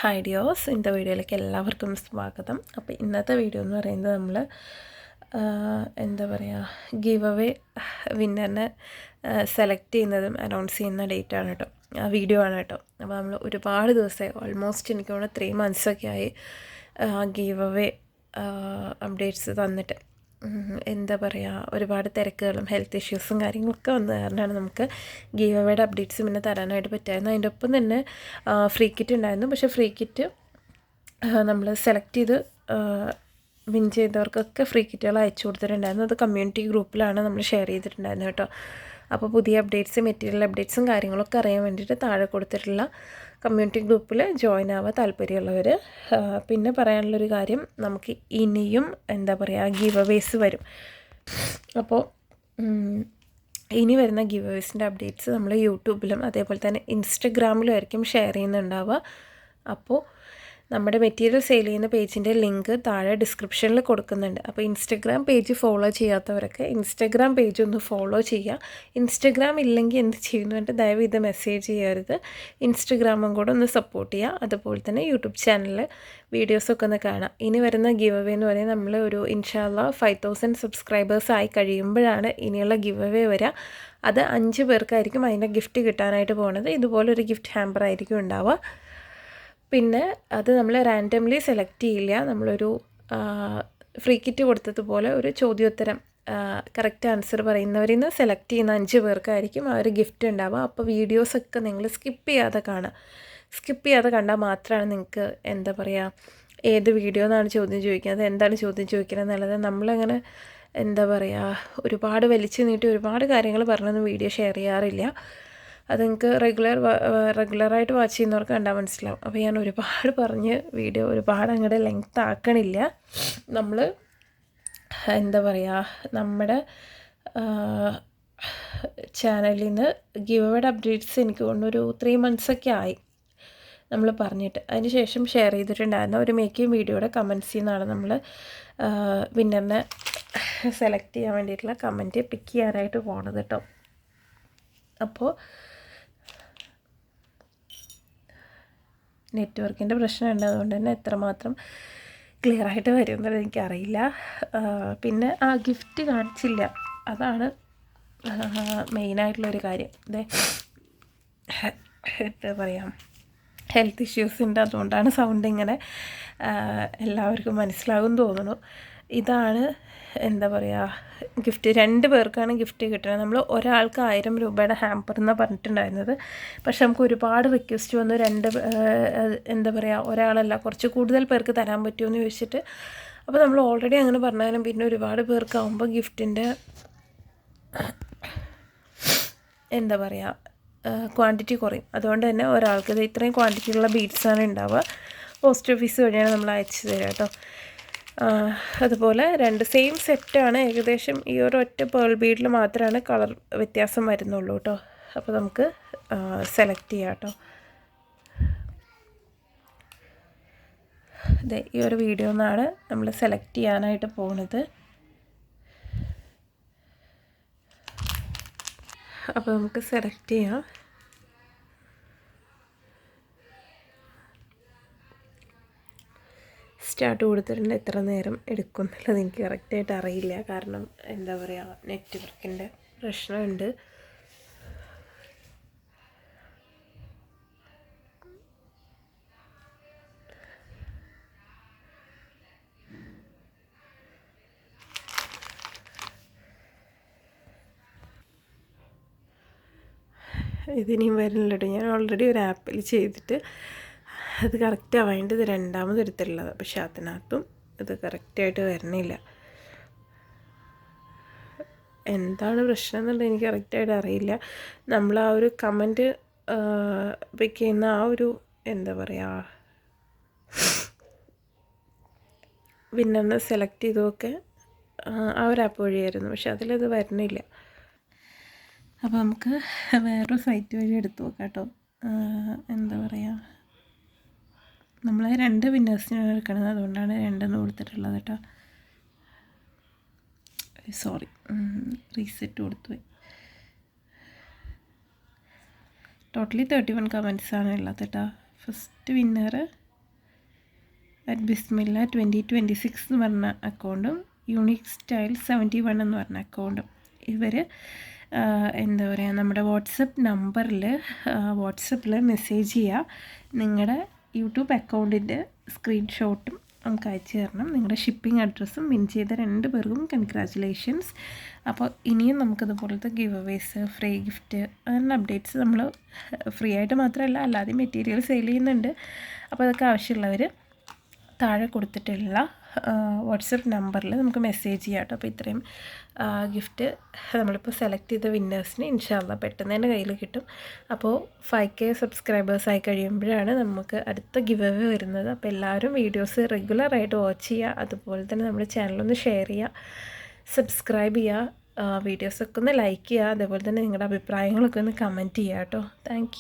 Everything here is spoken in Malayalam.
ഹായ് ഡിയോസ്, ഇന്നത്തെ വീഡിയോയിലേക്ക് എല്ലാവർക്കും സ്വാഗതം. അപ്പോൾ ഇന്നത്തെ വീഡിയോ എന്ന് പറയുന്നത് നമ്മൾ എന്താ പറയുക, ഗീവ് അവേ വിന്നറിനെ സെലക്ട് ചെയ്യുന്നതും അനൗൺസ് ചെയ്യുന്ന ഡേറ്റ് ആണ് കേട്ടോ, വീഡിയോ ആണ് കേട്ടോ. അപ്പോൾ നമ്മൾ ഒരുപാട് ദിവസമായി, ഓൾമോസ്റ്റ് എനിക്ക് തോന്നുന്നു 3 months ആയി ഗീവ് അവേ അപ്ഡേറ്റ്സ് തന്നിട്ട്. എന്താ പറയുക, ഒരുപാട് തിരക്കുകളും ഹെൽത്ത് ഇഷ്യൂസും കാര്യങ്ങളൊക്കെ വന്ന കാരണമാണ് നമുക്ക് ഗീവ് അവേയുടെ അപ്ഡേറ്റ്സ് പിന്നെ തരാനായിട്ട് പറ്റായിരുന്നു. അതിൻ്റെ ഒപ്പം തന്നെ ഫ്രീ കിറ്റ് ഉണ്ടായിരുന്നു. പക്ഷേ ഫ്രീ കിറ്റ് നമ്മൾ സെലക്ട് ചെയ്ത് വിൻ ചെയ്തവർക്കൊക്കെ ഫ്രീ കിറ്റുകൾ അയച്ചു കൊടുത്തിട്ടുണ്ടായിരുന്നു. അത് കമ്മ്യൂണിറ്റി ഗ്രൂപ്പിലാണ് നമ്മൾ ഷെയർ ചെയ്തിട്ടുണ്ടായിരുന്നു കേട്ടോ. അപ്പോൾ പുതിയ അപ്ഡേറ്റ്സ്, മെറ്റീരിയൽ അപ്ഡേറ്റ്സും കാര്യങ്ങളൊക്കെ അറിയാൻ വേണ്ടിയിട്ട് താഴെ കൊടുത്തിട്ടുള്ള കമ്മ്യൂണിറ്റി ഗ്രൂപ്പിൽ ജോയിൻ ആവാൻ താല്പര്യമുള്ളവർ. പിന്നെ പറയാനുള്ളൊരു കാര്യം, നമുക്ക് ഇനിയും എന്താ പറയുക ഗീവ് അവേസ് വരും. അപ്പോൾ ഇനി വരുന്ന ഗീവ് അവേസിൻ്റെ അപ്ഡേറ്റ്സ് നമ്മൾ യൂട്യൂബിലും അതേപോലെ തന്നെ ഇൻസ്റ്റഗ്രാമിലും ആയിരിക്കും ഷെയർ ചെയ്യുന്നുണ്ടാവുക. അപ്പോൾ നമ്മുടെ മെറ്റീരിയൽ സെയിൽ ചെയ്യുന്ന പേജിൻ്റെ ലിങ്ക് താഴെ ഡിസ്ക്രിപ്ഷനിൽ കൊടുക്കുന്നുണ്ട്. അപ്പോൾ ഇൻസ്റ്റഗ്രാം പേജ് ഫോളോ ചെയ്യാത്തവരൊക്കെ ഇൻസ്റ്റഗ്രാം പേജ് ഒന്ന് ഫോളോ ചെയ്യുക. ഇൻസ്റ്റഗ്രാം ഇല്ലെങ്കിൽ എന്ത് ചെയ്യുന്നുണ്ട്, ദയവ് ഇത് മെസ്സേജ് ചെയ്യരുത്. ഇൻസ്റ്റഗ്രാമും കൂടെ ഒന്ന് സപ്പോർട്ട് ചെയ്യുക. അതുപോലെ തന്നെ യൂട്യൂബ് ചാനലിൽ വീഡിയോസൊക്കെ ഒന്ന് കാണാം. ഇനി വരുന്ന ഗിവ് അവേ എന്ന് പറയുന്നത് നമ്മൾ ഒരു ഇൻഷാല്ലാ 5000 സബ്സ്ക്രൈബേഴ്സ് ആയി കഴിയുമ്പോഴാണ് ഇനിയുള്ള ഗിവ് അവേ വരിക. അത് 5 പേർക്കായിരിക്കും അതിൻ്റെ ഗിഫ്റ്റ് കിട്ടാനായിട്ട് പോകുന്നത്. ഇതുപോലൊരു ഗിഫ്റ്റ് ഹാമ്പർ ആയിരിക്കും ഉണ്ടാവുക. പിന്നെ അത് നമ്മൾ റാൻഡംലി സെലക്ട് ചെയ്യില്ല. നമ്മളൊരു ഫ്രീ കിറ്റ് കൊടുത്തതുപോലെ ഒരു ചോദ്യോത്തരം കറക്റ്റ് ആൻസർ പറയുന്നവരിൽ നിന്ന് സെലക്ട് ചെയ്യുന്ന 5 പേർക്കായിരിക്കും ആ ഒരു ഗിഫ്റ്റ് ഉണ്ടാവുക. അപ്പോൾ വീഡിയോസൊക്കെ നിങ്ങൾ സ്കിപ്പ് ചെയ്യാതെ കാണുക. സ്കിപ്പ് ചെയ്യാതെ കണ്ടാൽ മാത്രമാണ് നിങ്ങൾക്ക് എന്താ പറയുക, ഏത് വീഡിയോ എന്നാണ് ചോദ്യം ചോദിക്കുന്നത്, എന്താണ് ചോദ്യം ചോദിക്കുന്നത് എന്നുള്ളത്. നമ്മളങ്ങനെ എന്താ പറയുക, ഒരുപാട് വലിച്ചു നീട്ടി ഒരുപാട് കാര്യങ്ങൾ പറഞ്ഞൊന്നും വീഡിയോ ഷെയർ ചെയ്യാറില്ല. അത് നിങ്ങൾക്ക് റെഗുലറായിട്ട് വാച്ച് ചെയ്യുന്നവർക്ക് കണ്ടാൽ മനസ്സിലാവും. അപ്പോൾ ഞാൻ ഒരുപാട് പറഞ്ഞ് വീഡിയോ ഒരുപാട് അങ്ങോട്ട് ലെങ്ത് ആക്കണില്ല. നമ്മൾ എന്താ പറയുക, നമ്മുടെ ചാനലിൽ നിന്ന് ഗിവ് അവേയുടെ അപ്ഡേറ്റ്സ് എനിക്ക് തോന്നുന്നു 3 months ആയി നമ്മൾ പറഞ്ഞിട്ട്. അതിന് ശേഷം ഷെയർ ചെയ്തിട്ടുണ്ടായിരുന്ന ഒരു മേക്കിംഗ് വീഡിയോയുടെ കമൻസിൽ നിന്നാണ് നമ്മൾ വിന്നറിനെ സെലക്ട് ചെയ്യാൻ വേണ്ടിയിട്ടുള്ള കമൻറ്റ് പിക്ക് ചെയ്യാനായിട്ട് പോണത് കേട്ടോ. അപ്പോൾ നെറ്റ്വർക്കിൻ്റെ പ്രശ്നമുണ്ട്, അതുകൊണ്ട് തന്നെ എത്രമാത്രം ക്ലിയർ ആയിട്ട് വരുമെന്നത് എനിക്കറിയില്ല. പിന്നെ ആ ഗിഫ്റ്റ് കാണിച്ചില്ല, അതാണ് മെയിനായിട്ടുള്ളൊരു കാര്യം. അതെ, എന്താ പറയുക, ഹെൽത്ത് ഇഷ്യൂസിൻ്റെ, അതുകൊണ്ടാണ് സൗണ്ട് ഇങ്ങനെ എല്ലാവർക്കും മനസ്സിലാകും തോന്നുന്നു. ഇതാണ് എന്താ പറയുക ഗിഫ്റ്റ്. 2 പേർക്കാണ് ഗിഫ്റ്റ് കിട്ടുന്നത്. നമ്മൾ ഒരാൾക്ക് 1000 രൂപയുടെ ഹാമ്പർ എന്നാണ് പറഞ്ഞിട്ടുണ്ടായിരുന്നത്. പക്ഷെ നമുക്ക് ഒരുപാട് റിക്വസ്റ്റ് വന്നു, എന്താ പറയുക, ഒരാളല്ല കുറച്ച് കൂടുതൽ പേർക്ക് തരാൻ പറ്റുമോ എന്ന് ചോദിച്ചിട്ട്. അപ്പോൾ നമ്മൾ ഓൾറെഡി അങ്ങനെ പറഞ്ഞാലും പിന്നെ ഒരുപാട് പേർക്കാവുമ്പോൾ ഗിഫ്റ്റിൻ്റെ എന്താ പറയുക ക്വാണ്ടിറ്റി കുറയും. അതുകൊണ്ട് തന്നെ ഒരാൾക്ക് ഇത്രയും ക്വാണ്ടിറ്റിയുള്ള ബീഡ്സാണ് ഉണ്ടാവുക. പോസ്റ്റ് ഓഫീസ് വഴിയാണ് നമ്മൾ അയച്ചു തരിക കേട്ടോ. അതുപോലെ 2 സെയിം സെറ്റാണ്. ഏകദേശം ഈ ഒരു ഒറ്റ പേൾ ബീഡിൽ മാത്രമാണ് കളർ വ്യത്യാസം വരുന്നുള്ളൂ കേട്ടോ. അപ്പോൾ നമുക്ക് സെലക്ട് ചെയ്യാം കേട്ടോ. അതെ, ഈ ഒരു വീഡിയോ നിന്നാണ് നമ്മൾ സെലക്ട് ചെയ്യാനായിട്ട് പോകുന്നത്. അപ്പോൾ നമുക്ക് സെലക്ട് ചെയ്യാം. സ്റ്റാർട്ട് കൊടുത്തിട്ടുണ്ട്. എത്ര നേരം എടുക്കും എന്നുള്ളത് എനിക്ക് കറക്റ്റായിട്ട് അറിയില്ല, കാരണം എന്താ പറയുക നെറ്റ്വർക്കിൻ്റെ പ്രശ്നമുണ്ട്. ഇതിനിയും വരുന്നില്ല കേട്ടോ. ഞാൻ ഓൾറെഡി ഒരു ആപ്പിൽ ചെയ്തിട്ട് അത് കറക്റ്റ് ആവേണ്ടത് ഇത് 2ാമത് എടുത്തിട്ടുള്ളത്, പക്ഷെ അതിനകത്തും ഇത് കറക്റ്റായിട്ട് വരണില്ല. എന്താണ് പ്രശ്നം എന്നുള്ളത് എനിക്ക് കറക്റ്റായിട്ട് അറിയില്ല. നമ്മൾ ആ ഒരു കമൻറ്റ് പിക്ക് ചെയ്യുന്ന ആ ഒരു എന്താ പറയുക വിന്നറിനെ സെലക്ട് ചെയ്തതൊക്കെ ആ ഒരു ആപ്പ് വഴിയായിരുന്നു, പക്ഷെ അതിലത് വരണില്ല. അപ്പോൾ നമുക്ക് വേറൊരു സൈറ്റ് വഴി എടുത്തു നോക്കാം കേട്ടോ. എന്താ പറയുക, നമ്മൾ 2 വിന്നേഴ്സിനാണ് എടുക്കുന്നത്, അതുകൊണ്ടാണ് 2 കൊടുത്തിട്ടുള്ളത് കേട്ടോ. സോറി, റീസെറ്റ് കൊടുത്തുപോയി. ടോട്ടലി 31 കമൻറ്റ്സാണ് ഉള്ളത് കേട്ടോ. ഫസ്റ്റ് വിന്നർ @bismillah2026 എന്ന് പറഞ്ഞ അക്കൗണ്ടും യൂണിക് സ്റ്റൈൽ 71 എന്ന് പറഞ്ഞ അക്കൗണ്ടും. ഇവർ എന്താ പറയുക, നമ്മുടെ വാട്സപ്പിൽ മെസ്സേജ് ചെയ്യുക. നിങ്ങളുടെ യൂട്യൂബ് അക്കൗണ്ടിൻ്റെ സ്ക്രീൻഷോട്ടും നമുക്ക് അയച്ചു തരണം. നിങ്ങളുടെ ഷിപ്പിംഗ് അഡ്രസ്സും പിൻ ചെയ്ത 2 പേർക്കും കൺഗ്രാജുലേഷൻസ്. അപ്പോൾ ഇനിയും നമുക്കിതുപോലത്തെ ഗിവ് അവേസ്, ഫ്രീ ഗിഫ്റ്റ് അങ്ങനെ അപ്ഡേറ്റ്സ് നമ്മൾ ഫ്രീ ആയിട്ട് മാത്രമല്ല അല്ലാതെ മെറ്റീരിയൽ സെയിൽ ചെയ്യുന്നുണ്ട്. അപ്പോൾ അതൊക്കെ ആവശ്യമുള്ളവർ താഴെ കൊടുത്തിട്ടുള്ള വാട്സപ്പ് നമ്പറിൽ നമുക്ക് മെസ്സേജ് ചെയ്യാം കേട്ടോ. അപ്പോൾ ഇത്രയും ഗിഫ്റ്റ് നമ്മളിപ്പോൾ സെലക്ട് ചെയ്ത വിന്നേഴ്സിന് ഇൻഷാല്ലാ പെട്ടെന്ന് തന്നെ കയ്യിൽ കിട്ടും. അപ്പോൾ 5K സബ്സ്ക്രൈബേഴ്സ് ആയി കഴിയുമ്പോഴാണ് നമുക്ക് അടുത്ത ഗിവ് അവേ വരുന്നത്. അപ്പോൾ എല്ലാവരും വീഡിയോസ് റെഗുലറായിട്ട് വാച്ച് ചെയ്യുക. അതുപോലെ തന്നെ നമ്മുടെ ചാനലൊന്ന് ഷെയർ ചെയ്യുക, സബ്സ്ക്രൈബ് ചെയ്യുക, വീഡിയോസൊക്കെ ഒന്ന് ലൈക്ക് ചെയ്യുക. അതേപോലെ തന്നെ നിങ്ങളുടെ അഭിപ്രായങ്ങളൊക്കെ ഒന്ന് കമൻറ്റ് ചെയ്യുക കേട്ടോ. താങ്ക്